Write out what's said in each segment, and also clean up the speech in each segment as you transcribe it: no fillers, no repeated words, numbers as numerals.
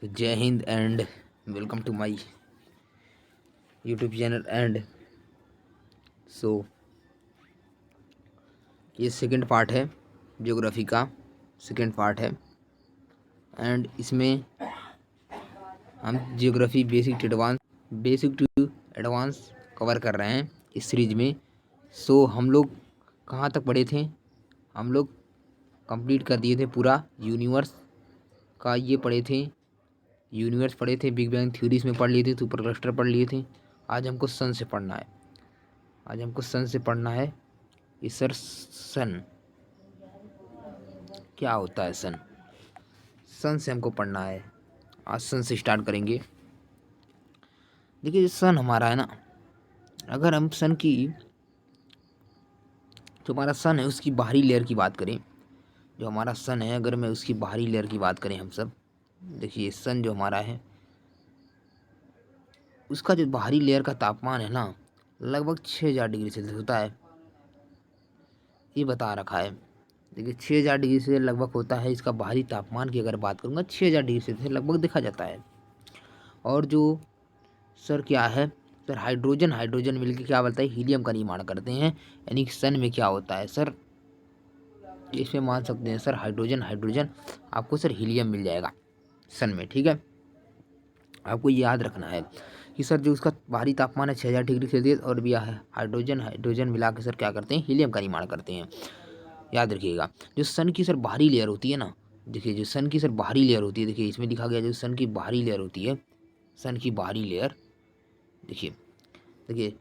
तो जय हिंद and welcome to my YouTube channel and so ये सेकंड पार्ट है, ज्योग्राफी का सेकंड पार्ट है। एंड इसमें हम geography basic to advance cover कर रहे हैं इस सीरीज में। सो हम लोग कहाँ तक पढ़े थे? हम लोग कंप्लीट कर दिए थे पूरा यूनिवर्स का, ये पढ़े थे यूनिवर्स पढ़े थे, बिग बैंग थ्योरीज में पढ़ लिए थे, सुपर क्लस्टर पढ़ लिए थे। आज हमको सन से पढ़ना है। ये सर सन क्या होता है? सन से हमको पढ़ना है। आज सन से स्टार्ट करेंगे। देखिए, जो सन हमारा है ना, अगर हम सन की जो हमारा सन है उसकी बाहरी लेयर की बात करें, जो हमारा सन है अगर मैं उसकी बाहरी लेयर की बात करें हम सब, देखिए सन जो हमारा है उसका जो बाहरी लेयर का तापमान है ना, लगभग 6000 डिग्री सेल्सियस होता है। ये बता रखा है। देखिए 6000 डिग्री से लगभग होता है इसका बाहरी तापमान की अगर बात करूँगा, 6000 डिग्री सेल्सियस लगभग देखा जाता है। और जो सर क्या है सर, हाइड्रोजन मिलकर क्या बनता है? हीलियम का निर्माण करते हैं। यानी कि सन में क्या होता है सर, इसमें मान सकते हैं सर हाइड्रोजन आपको सर हीलियम मिल जाएगा सन में। ठीक है, आपको याद रखना है कि सर जो उसका बाहरी तापमान है 6000 डिग्री सेल्सियस, और भी है हाइड्रोजन मिला के सर क्या करते हैं? हीलियम का निर्माण करते हैं। याद रखिएगा। जो सन की सर बाहरी लेयर होती है ना, देखिए जो सन की सर बाहरी लेयर होती है, देखिए इसमें लिखा गया जो सन की बाहरी लेयर होती है, सन की बाहरी लेयर देखिए देखिए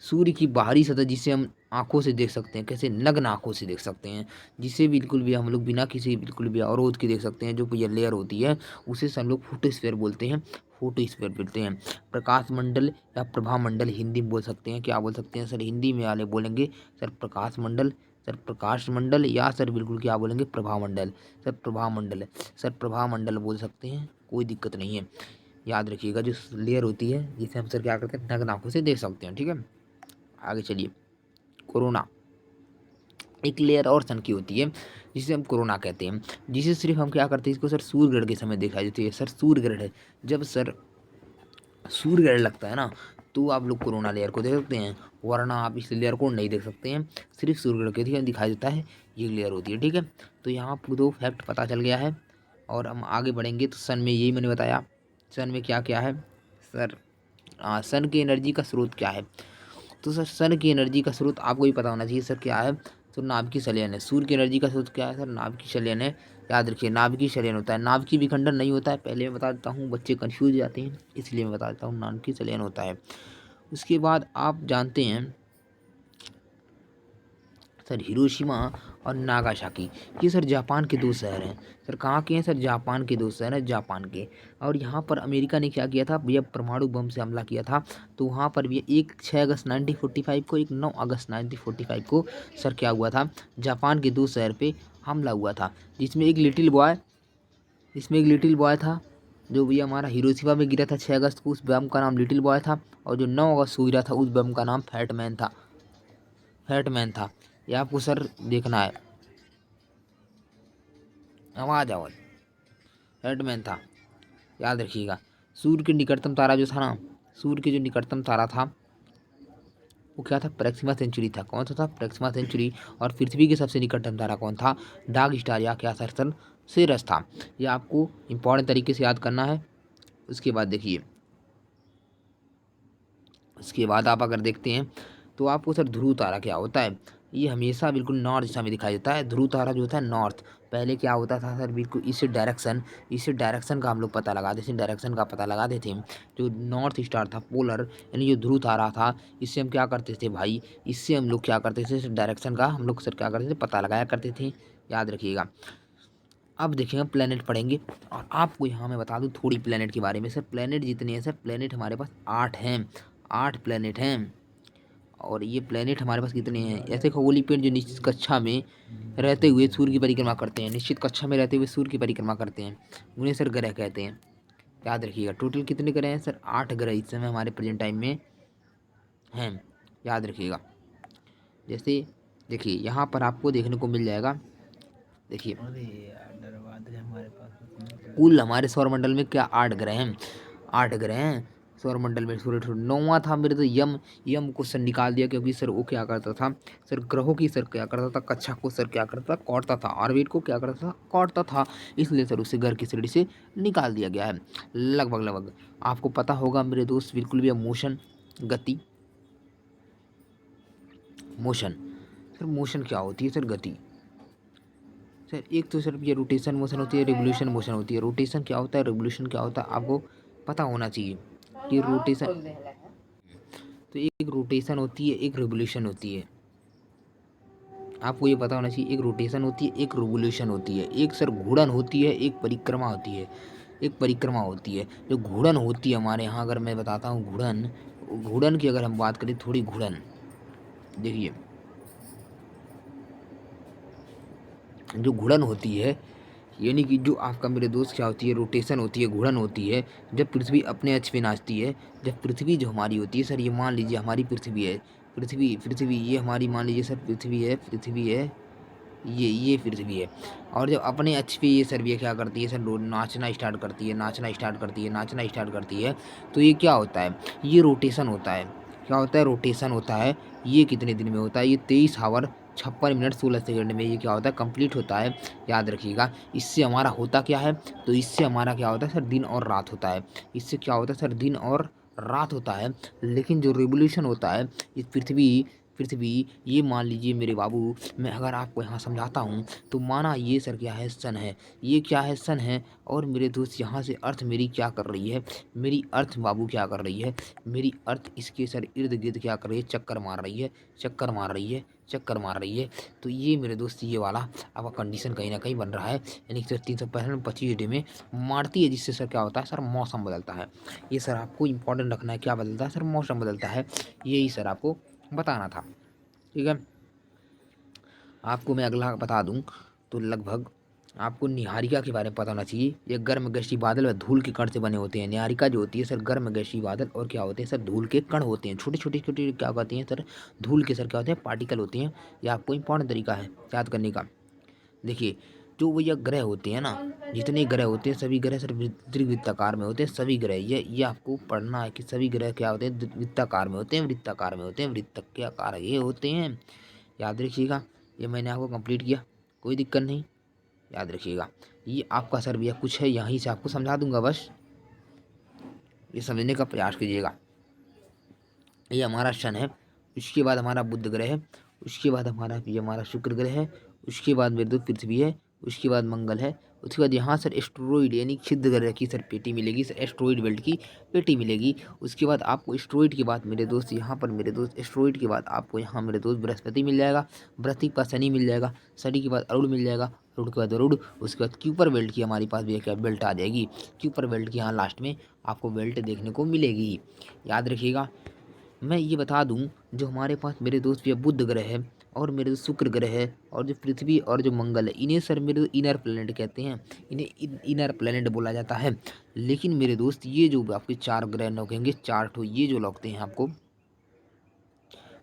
सूर्य की बाहरी सतह जिसे हम आंखों से देख सकते हैं, कैसे नग्न आंखों से देख सकते हैं, जिसे बिल्कुल भी हम लोग बिना किसी बिल्कुल भी अवरोध के देख सकते हैं, जो ये लेयर होती है उसे हम लोग फोटोस्फीयर बोलते हैं। प्रकाश मंडल या प्रभा मंडल हिंदी में बोल सकते हैं। क्या बोल सकते हैं सर? हिंदी में वाले बोलेंगे सर प्रकाश मंडल या सर बिल्कुल क्या बोलेंगे? प्रभा मंडल। सर प्रभा मंडल बोल सकते हैं, कोई दिक्कत नहीं है। याद रखिएगा, जो लेयर होती है जिसे हम सर क्या करते हैं? नग्न आंखों से देख सकते हैं। ठीक है, आगे चलिए। कोरोना एक लेयर और सन की होती है जिसे हम कोरोना कहते हैं, जिसे सिर्फ हम क्या करते हैं? इसको सर सूर्य ग्रहण के समय देखा जाती है। सर सूर्य ग्रहण है, जब सर सूर्य ग्रहण लगता है ना, तो आप लोग कोरोना लेयर को देख सकते हैं, वरना आप इस लेयर को नहीं देख सकते हैं। सिर्फ सूर्य ग्रहण के दिखाई देता है, ये लेयर होती है। ठीक है, तो यहाँ आपको दो फैक्ट पता चल गया है। और हम आगे बढ़ेंगे तो सन में यही मैंने बताया, सन में क्या क्या है सर। सन की एनर्जी का स्रोत क्या है? तो सर सन की एनर्जी का स्रोत आपको भी पता होना चाहिए सर, क्या है? तो नाभिकीय संलयन है। सूर्य की एनर्जी का स्रोत क्या है सर? नाभिकीय संलयन है। याद रखिए, नाभिकीय संलयन होता है, नाभिकीय विखंडन नहीं होता है। पहले मैं बता देता हूँ, बच्चे कंफ्यूज हो जाते हैं, इसलिए मैं बता देता हूँ, नाभिकीय संलयन होता है। उसके बाद आप जानते हैं सर हिरोशिमा और नागासाकी, ये सर जापान के दो शहर हैं। सर कहाँ के हैं सर? जापान के दो शहर हैं, जापान के। और यहाँ पर अमेरिका ने क्या किया था भैया? परमाणु बम से हमला किया था। तो वहाँ पर भी एक 6 अगस्त 1945 को, एक 9 अगस्त 1945 को सर क्या हुआ था? जापान के दो शहर पे हमला हुआ था, जिसमें एक लिटिल बॉय था, जो भैया हमारा हिरोशिमा में गिरा था 6 अगस्त को, उस बम का नाम लिटिल बॉय था। और जो 9 अगस्त को गिरा था, उस बम का नाम फैटमैन था। ये आपको सर देखना है। आवाज फैटमैन था, याद रखिएगा। सूर्य के निकटतम तारा जो था ना, सूर्य के जो निकटतम तारा था वो क्या था? प्रेक्सिमा सेंचुरी था। कौन सा था? प्रेक्सिमा सेंचुरी। और पृथ्वी के सबसे निकटतम तारा कौन था? डार्क स्टार या क्या सर? सिरस था। ये आपको इंपॉर्टेंट तरीके से याद करना है। उसके बाद देखिए, उसके बाद आप अगर देखते हैं तो आपको सर ध्रुव तारा क्या होता है? ये हमेशा बिल्कुल नॉर्थ दिशा में दिखाई देता है। ध्रुव तारा जो होता है नॉर्थ, पहले क्या होता था सर? बिल्कुल इस डायरेक्शन का हम लोग पता लगाते थे, डायरेक्शन का पता लगाते थे। जो नॉर्थ स्टार था पोलर, यानी जो ध्रुव तारा था, इससे हम क्या करते थे भाई? इससे हम लोग क्या करते थे? डायरेक्शन का हम लोग सर क्या करते थे? पता लगाया करते थे। याद रखिएगा। अब देखिएगा, प्लेनेट पढ़ेंगे। और आपको यहाँ मैं बता दूँ थोड़ी प्लेनेट के बारे में। सर प्लेनेट जितने हैं सर, प्लेनेट हमारे पास 8 हैं, 8 प्लेनेट हैं। और ये प्लेनेट हमारे पास कितने हैं? ऐसे खगोलीय पिंड जो निश्चित कक्षा में रहते हुए सूर्य की परिक्रमा करते हैं, निश्चित कक्षा में रहते हुए सूर्य की परिक्रमा करते हैं, उन्हें सर ग्रह कहते हैं। याद रखिएगा। टोटल कितने ग्रह हैं सर? 8 ग्रह इस समय हमारे प्रेजेंट टाइम में हैं। याद रखिएगा। जैसे देखिए यहाँ पर आपको देखने को मिल जाएगा देखिए अरे यार धन्यवाद है हमारे पास। कुल हमारे सौरमंडल में क्या 8 ग्रह हैं, 8 ग्रह हैं सौरमंडल में। सूर्य नौवां था मेरे तो यम, यम को सर निकाल दिया क्योंकि सर वो क्या करता था, सर ग्रहों की सर क्या करता था, कक्षा को सर क्या करता था, काटता था, ऑर्बिट को क्या करता था, काटता था, इसलिए सर उसे घर की श्रेणी से निकाल दिया गया है। लगभग लगभग आपको पता होगा मेरे दोस्त बिल्कुल भी, मोशन गति, मोशन सर मोशन क्या होती है सर, गति सर एक तो सर ये रोटेशन मोशन होती है, रिवोल्यूशन मोशन होती है। रोटेशन क्या होता है, रिवोल्यूशन क्या होता है, आपको पता होना चाहिए कि रोटेशन, तो एक रोटेशन होती है, एक रिवोल्यूशन होती है, आपको ये पता होना चाहिए। एक रोटेशन होती है, एक रिवोल्यूशन होती है, एक सर घूर्णन होती है, एक परिक्रमा होती है, एक परिक्रमा होती है। जो घूर्णन होती है हमारे यहाँ, अगर मैं बताता हूँ घूर्णन, घूर्णन की अगर हम बात करें थोड़ी, घूर्णन देखिए जो घूर्णन होती है, यानी कि जो आपका मेरे दोस्त क्या होती है, रोटेशन होती है, घूर्णन होती है, जब पृथ्वी अपने अक्ष पे नाचती है। जब पृथ्वी जो हमारी होती है सर, ये मान लीजिए हमारी पृथ्वी है, पृथ्वी पृथ्वी ये हमारी मान लीजिए सर पृथ्वी है, पृथ्वी है, ये पृथ्वी है। और जब अपने अक्ष पे ये सर ये क्या करती है सर, नाचना स्टार्ट करती है, नाचना स्टार्ट करती है, नाचना स्टार्ट करती है, तो ये क्या होता है, ये रोटेशन होता है। क्या होता है, रोटेशन होता है। ये कितने दिन में होता है, ये 23 आवर 56 मिनट 16 सेकंड में ये क्या होता है, कंप्लीट होता है। याद रखिएगा। इससे हमारा होता क्या है, तो इससे हमारा क्या होता है सर, दिन और रात होता है। इससे क्या होता है सर, दिन और रात होता है। लेकिन जो रिवोल्यूशन होता है, इस पृथ्वी पृथ्वी ये मान लीजिए मेरे बाबू, मैं अगर आपको यहाँ समझाता हूँ तो माना ये सर क्या है, सन है, ये क्या है, सन है। और मेरे दोस्त यहाँ से अर्थ मेरी क्या कर रही है, मेरी अर्थ बाबू क्या कर रही है, मेरी अर्थ इसके सर इर्द गिर्द क्या कर रही है, चक्कर मार रही है, चक्कर मार रही है, चक्कर मार रही है। तो ये मेरे दोस्त ये वाला आपका कंडीशन कहीं ना कहीं बन रहा है। यानी कि सर 365 डे में मारती है, जिससे सर क्या होता है सर, मौसम बदलता है। ये सर आपको इंपॉर्टेंट रखना है, क्या बदलता है सर, मौसम बदलता है। यही सर आपको बताना था। ठीक है, आपको मैं अगला बता दूं तो लगभग आपको निहारिका के बारे में पता होना चाहिए। ये गर्म गैसीय बादल व धूल के कण से बने होते हैं। निहारिका जो होती है सर, गर्म गैसीय बादल और क्या होते हैं सर, धूल के कण होते हैं। छोटे छोटे छोटे क्या कहते हैं सर, धूल के सर क्या होते हैं, पार्टिकल होते हैं। ये आपको इंपॉर्टेंट तरीका है याद करने का। देखिए जो भैया ग्रह होते हैं ना, जितने ग्रह होते हैं सभी ग्रह सर वृत्ताकार में होते हैं। सभी ग्रह ये आपको पढ़ना है कि सभी ग्रह क्या होते हैं, वृत्ताकार में होते हैं, वृत्ताकार में होते हैं, वृत्त के आकार ये होते हैं। याद रखिएगा, ये मैंने आपको कंप्लीट किया, कोई दिक्कत नहीं, याद रखिएगा। ये आपका सर भैया कुछ है, यहीं से आपको समझा दूंगा, बस ये समझने का प्रयास कीजिएगा। ये हमारा शन है, उसके बाद हमारा बुध ग्रह है, उसके बाद हमारा ये हमारा शुक्र ग्रह है, उसके बाद मेरे दोस्त पृथ्वी है, उसके बाद मंगल है, उसके बाद यहाँ सर एस्ट्रॉइड यानी छिद्र ग्रह की सर पेटी मिलेगी, सर एस्ट्रॉइड बेल्ट की पेटी मिलेगी। उसके बाद आपको एस्ट्रॉइड के बाद मेरे दोस्त यहाँ पर मेरे दोस्त एस्ट्रॉइड के बाद आपको यहाँ मेरे दोस्त बृहस्पति मिल जाएगा, बृहस्पति का शनि मिल जाएगा, शनि के बाद अरुण मिल जाएगा, अरुण के बाद अरुण, उसके बाद क्यूपर बेल्ट की हमारे पास भी एक बेल्ट आ जाएगी। क्यूपर बेल्ट की यहाँ लास्ट में आपको बेल्ट देखने को मिलेगी, याद रखिएगा। मैं ये बता दूं, जो हमारे पास मेरे दोस्त ये बुध ग्रह है और मेरे दोस्त शुक्र ग्रह है और जो पृथ्वी और जो मंगल है, इन्हें सर मेरे इनर प्लेनेट कहते हैं, इन्हें इनर प्लेनेट बोला जाता है। लेकिन मेरे दोस्त ये जो आपके 4 ग्रह लौकेंगे, 4 ठो ये जो लौकते हैं आपको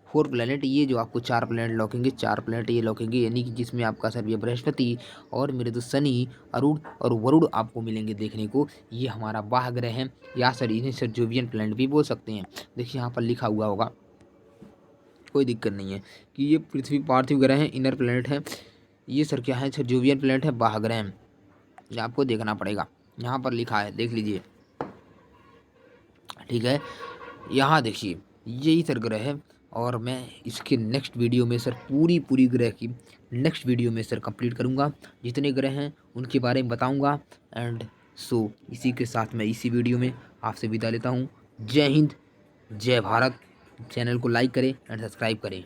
4 प्लेनेट, ये जो आपको 4 प्लेनेट लौकेंगे, 4 प्लेनेट ये लौकेंगे, यानी कि जिसमें आपका सर ये बृहस्पति और मेरे दोस्त शनि, अरुण और वरुण आपको मिलेंगे देखने को। ये हमारा बाह ग्रह है, या सर इन्हें सर जोवियन प्लेनेट भी बोल सकते हैं। देखिए यहाँ पर लिखा हुआ होगा, कोई दिक्कत नहीं है, कि ये पृथ्वी पार्थिव ग्रह है, इनर प्लेनेट है। ये सर क्या है सर, जोवियन प्लेनेट है, बाह ग्रह है। ये आपको देखना पड़ेगा, यहाँ पर लिखा है, देख लीजिए। ठीक है, यहाँ देखिए यही सर ग्रह है। और मैं इसके नेक्स्ट वीडियो में सर पूरी ग्रह की नेक्स्ट वीडियो में सर कंप्लीट करूँगा, जितने ग्रह हैं उनके बारे में बताऊँगा। एंड सो इसी के साथ मैं इसी वीडियो में आपसे विदा लेता हूँ। जय हिंद, जय भारत। चैनल को लाइक करें एंड सब्सक्राइब करें।